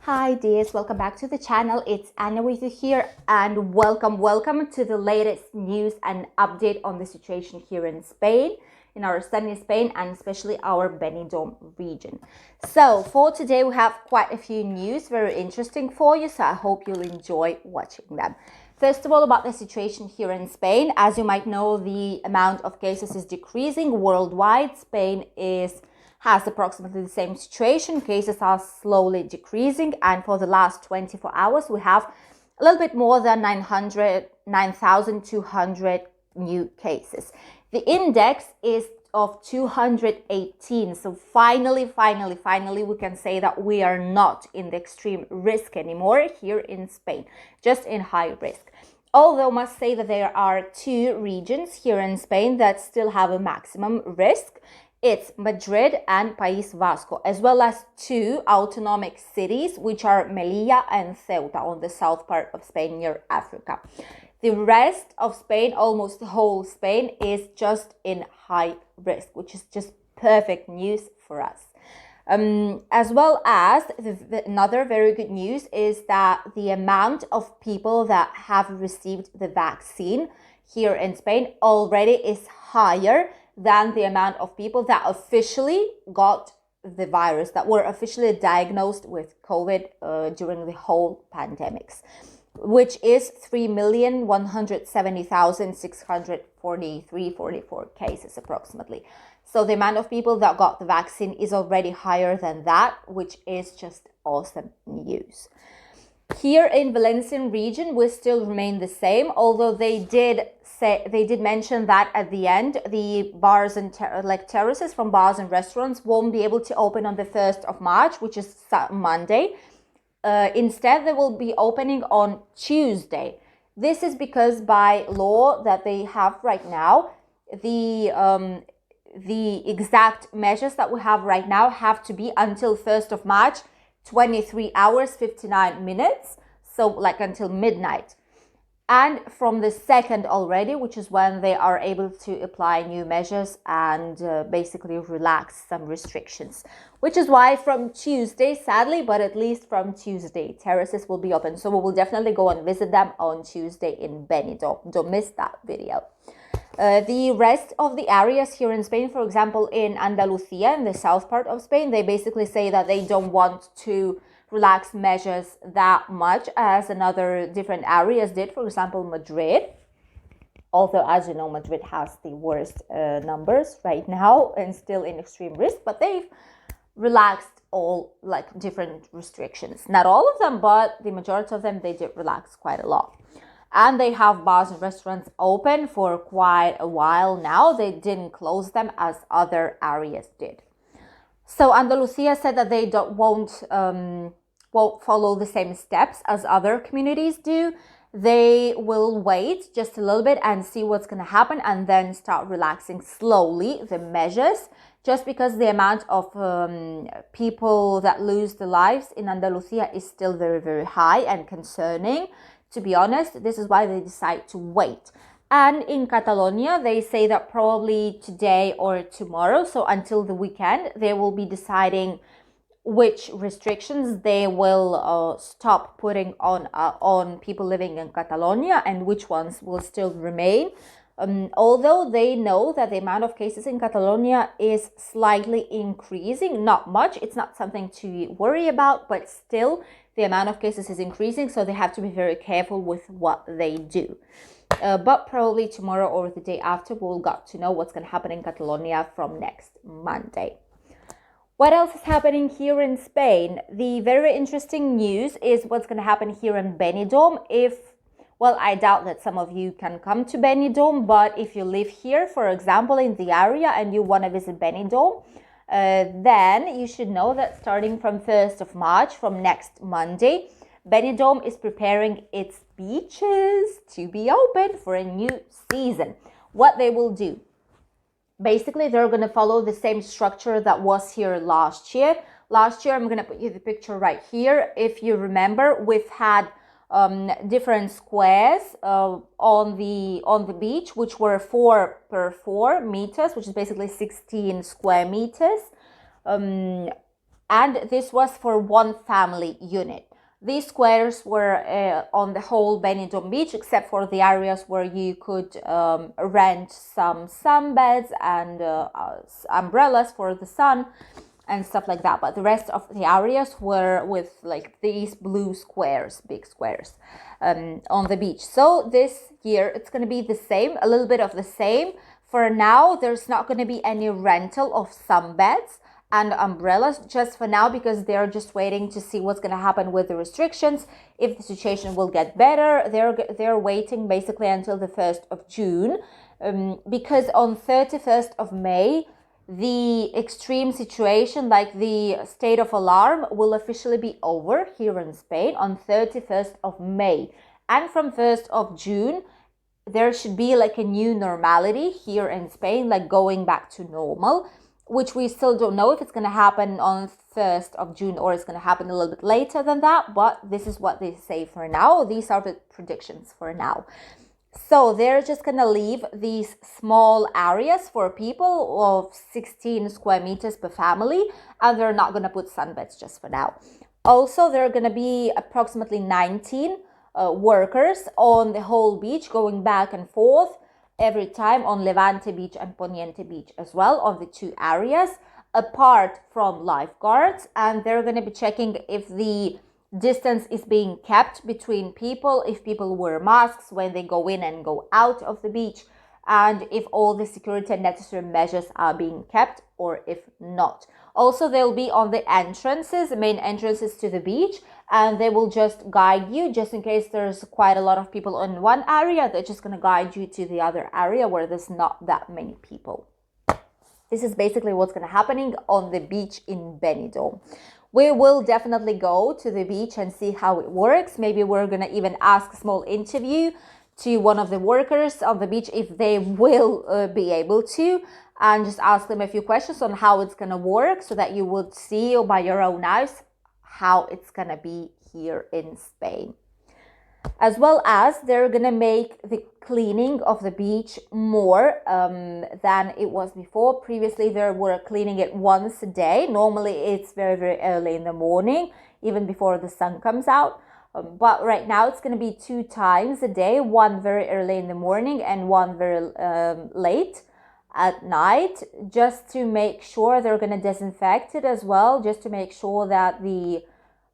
Hi dears, welcome back to the channel. It's Anna with you here and welcome to the latest news and update on the situation here in Spain, in our sunny Spain and especially our Benidorm region. So for today we have quite a few news, very interesting for you, so I hope you'll enjoy watching them. First of all, about the situation here in Spain. As you might know, the amount of cases is decreasing worldwide. Spain has approximately the same situation. Cases are slowly decreasing, and for the last 24 hours we have a little bit more than 9,200 new cases. The index is of 218. So finally we can say that we are not in the extreme risk anymore here in Spain, just in high risk. Although I must say that there are two regions here in Spain that still have a maximum risk. It's Madrid and País Vasco, as well as two autonomic cities, which are Melilla and Ceuta on the south part of Spain near Africa. The rest of Spain, almost the whole Spain, is just in high risk, which is just perfect news for us. As well as another very good news is that the amount of people that have received the vaccine here in Spain already is higher than the amount of people that officially got the virus, that were officially diagnosed with COVID during the whole pandemics, which is 3,170,644 cases approximately. So the amount of people that got the vaccine is already higher than that, which is just awesome news. Here in Valencian region, we still remain the same, although they did mention that at the end, the bars and terraces from bars and restaurants won't be able to open on the 1st of March, which is Monday. Instead, they will be opening on Tuesday. This is because by law that they have right now, the exact measures that we have right now have to be until 1st of March, 23 hours, 59 minutes. So like until midnight. And from the 2nd already, which is when they are able to apply new measures and basically relax some restrictions. Which is why from Tuesday, sadly, but at least from Tuesday, terraces will be open. So we will definitely go and visit them on Tuesday in Benidorm. Don't miss that video. The rest of the areas here in Spain, for example, in Andalusia, in the south part of Spain, they basically say that they don't want to relax measures that much as another different areas did, for example, Madrid. Although, as you know, Madrid has the worst numbers right now and still in extreme risk, but they've relaxed all different restrictions. Not all of them, but the majority of them, they did relax quite a lot. And they have bars and restaurants open for quite a while now. They didn't close them as other areas did. So Andalusia said that they won't follow the same steps as other communities do. They will wait just a little bit and see what's going to happen and then start relaxing slowly the measures, just because the amount of people that lose their lives in Andalusia is still very, very high and concerning. To be honest, this is why they decide to wait. And in Catalonia, they say that probably today or tomorrow, so until the weekend, they will be deciding which restrictions they will stop putting on people living in Catalonia and which ones will still remain. Although they know that the amount of cases in Catalonia is slightly increasing, not much, it's not something to worry about, but still the amount of cases is increasing, so they have to be very careful with what they do. But probably tomorrow or the day after, we'll get to know what's going to happen in Catalonia from next Monday. What else is happening here in Spain? The very interesting news is what's going to happen here in Benidorm. Well, I doubt that some of you can come to Benidorm, but if you live here, for example, in the area and you want to visit Benidorm, then you should know that starting from 1st of March, from next Monday, Benidorm is preparing its beaches to be open for a new season. What they will do? Basically, they're going to follow the same structure that was here last year. Last year, I'm going to put you the picture right here. If you remember, we've had different squares on the beach, which were 4 per 4 meters, which is basically 16 square meters. and this was for one family unit. These squares were on the whole Benidorm beach, except for the areas where you could rent some sunbeds and umbrellas for the sun and stuff like that. But the rest of the areas were with like these blue squares, big squares on the beach. So this year it's going to be the same, a little bit of the same. For now, there's not going to be any rental of sunbeds and umbrellas just for now, because they're just waiting to see what's going to happen with the restrictions, if the situation will get better. They're waiting basically until the 1st of June, because on 31st of May, the extreme situation, like the state of alarm, will officially be over here in Spain on 31st of May. And from 1st of June, there should be like a new normality here in Spain, like going back to normal, which we still don't know if it's going to happen on 1st of June or it's going to happen a little bit later than that. But this is what they say for now. These are the predictions for now. So they're just going to leave these small areas for people of 16 square meters per family, and they're not going to put sunbeds just for now. Also, there are going to be approximately 19 workers on the whole beach, going back and forth every time on Levante Beach and Poniente Beach as well, on the two areas, apart from lifeguards. And they're going to be checking if the distance is being kept between people, if people wear masks when they go in and go out of the beach, and if all the security and necessary measures are being kept or if not. Also, they'll be on the entrances, the main entrances to the beach, and they will just guide you, just in case there's quite a lot of people in one area. They're just going to guide you to the other area where there's not that many people. This is basically what's going to happening on the beach in Benidorm. We will definitely go to the beach and see how it works. Maybe we're going to even ask a small interview to one of the workers on the beach if they will be able to, and just ask them a few questions on how it's going to work, so that you would see by your own eyes how it's going to be here in Spain. As well as they're going to make the cleaning of the beach more than it was before. Previously, they were cleaning it once a day. Normally, it's very, very early in the morning, even before the sun comes out. But right now, it's going to be 2 times a day, one very early in the morning and one very late at night, just to make sure. They're going to disinfect it as well, just to make sure that the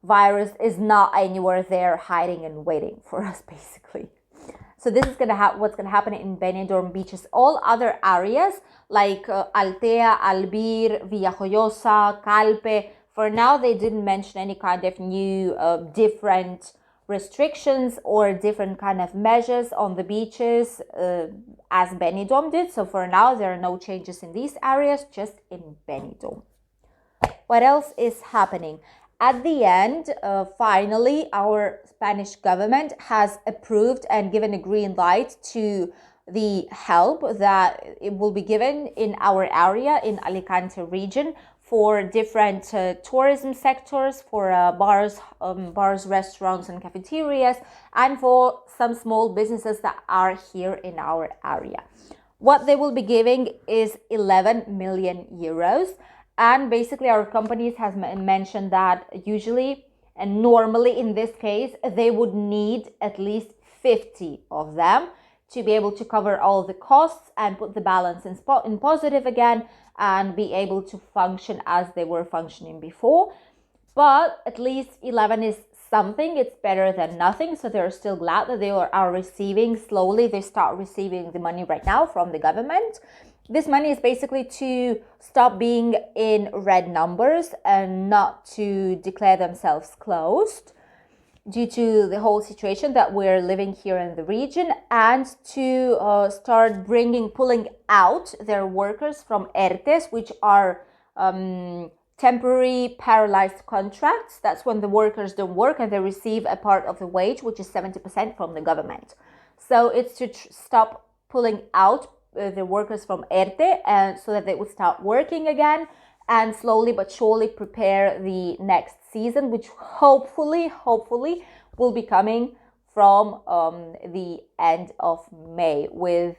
virus is not anywhere there hiding and waiting for us, basically. So this is going to what's going to happen in Benidorm beaches. All other areas like Altea, Albir, Villajoyosa, Calpe, for now they didn't mention any kind of new different restrictions or different kind of measures on the beaches as Benidorm did. So for now there are no changes in these areas, just in Benidorm. What else is happening? At the end, finally, our Spanish government has approved and given a green light to the help that it will be given in our area, in Alicante region, for different tourism sectors, for bars, restaurants and cafeterias, and for some small businesses that are here in our area. What they will be giving is 11 million euros. And basically our companies has mentioned that usually and normally in this case, they would need at least 50 of them to be able to cover all the costs and put the balance in positive again and be able to function as they were functioning before. But at least 11 is something. It's better than nothing. So they're still glad that they are receiving slowly. They start receiving the money right now from the government. This money is basically to stop being in red numbers and not to declare themselves closed due to the whole situation that we're living here in the region, and to start pulling out their workers from ERTEs, which are temporary paralyzed contracts. That's when the workers don't work and they receive a part of the wage, which is 70% from the government. So it's to stop pulling out the workers from ERTE, and so that they would start working again and slowly but surely prepare the next season, which hopefully will be coming from the end of May, with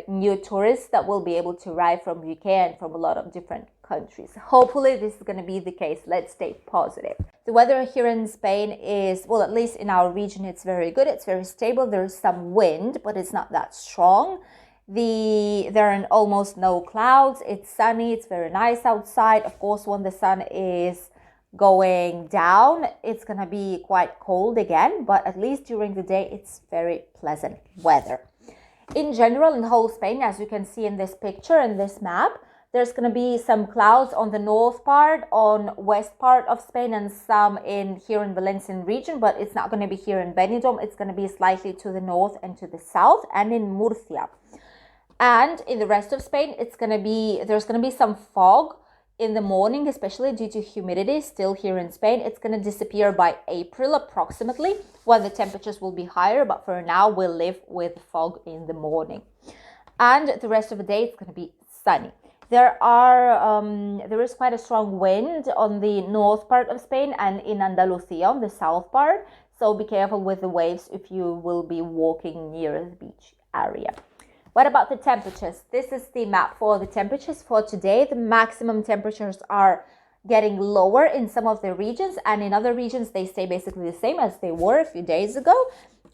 new tourists that will be able to arrive from UK and from a lot of different countries. Hopefully this is going to be the case. Let's stay positive. The weather here in Spain is, well, at least in our region, it's very good. It's very stable. There's some wind, but it's not that strong. There are almost no clouds. It's sunny. It's very nice outside. Of course, when the sun is going down, it's gonna be quite cold again, but at least during the day, it's very pleasant weather. In general, in whole Spain, as you can see in this picture, in this map, there's going to be some clouds on the north part, on west part of Spain, and some here in Valencian region, but it's not going to be here in Benidorm. It's going to be slightly to the north and to the south, and in Murcia. And in the rest of Spain, there's going to be some fog in the morning, especially due to humidity still here in Spain. It's going to disappear by April approximately, when the temperatures will be higher, but for now we'll live with fog in the morning. And the rest of the day, it's going to be sunny. There is quite a strong wind on the north part of Spain and in Andalusia on the south part, so be careful with the waves if you will be walking near the beach area. What about the temperatures? This is the map for the temperatures for today. The maximum temperatures are getting lower in some of the regions, and in other regions they stay basically the same as they were a few days ago.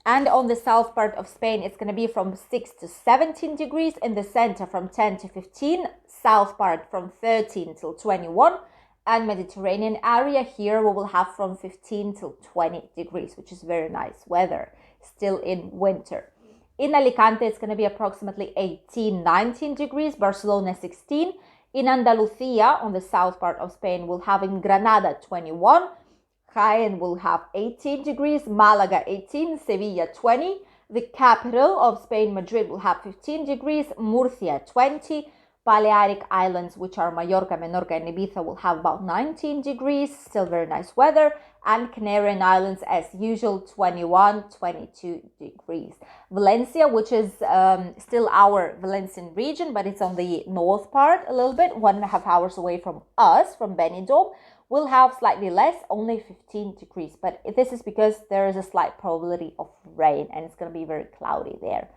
And on the south part of Spain, it's going to be from 6 to 17 degrees. In the center, from 10 to 15. South part, from 13 till 21. And Mediterranean area, here we will have from 15 till 20 degrees, which is very nice weather, still in winter. In Alicante, it's going to be approximately 18-19 degrees. Barcelona, 16. In Andalusia, on the south part of Spain, we'll have in Granada, 21. Jaén will have 18 degrees. Malaga, 18. Sevilla, 20. The capital of Spain, Madrid, will have 15 degrees. Murcia, 20. Balearic Islands, which are Mallorca, Menorca, and Ibiza, will have about 19 degrees. Still very nice weather. And Canarian Islands, as usual, 21-22 degrees. Valencia, which is still our Valencian region, but it's on the north part a little bit, 1.5 hours away from us, from Benidorm, will have slightly less, only 15 degrees. But this is because there is a slight probability of rain, and it's going to be very cloudy there.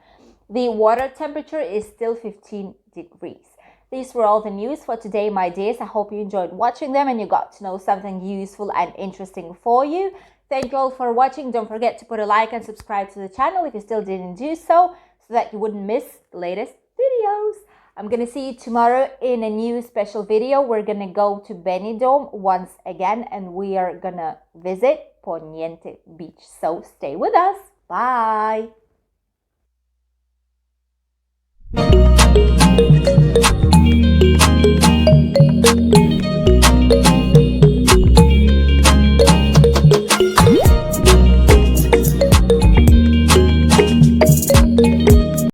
The water temperature is still 15 degrees. These were all the news for today, my dears. I hope you enjoyed watching them and you got to know something useful and interesting for you. Thank you all for watching. Don't forget to put a like and subscribe to the channel if you still didn't do so that you wouldn't miss the latest videos. I'm going to see you tomorrow in a new special video. We're going to go to Benidorm once again, and we are going to visit Poniente Beach. So stay with us. Bye.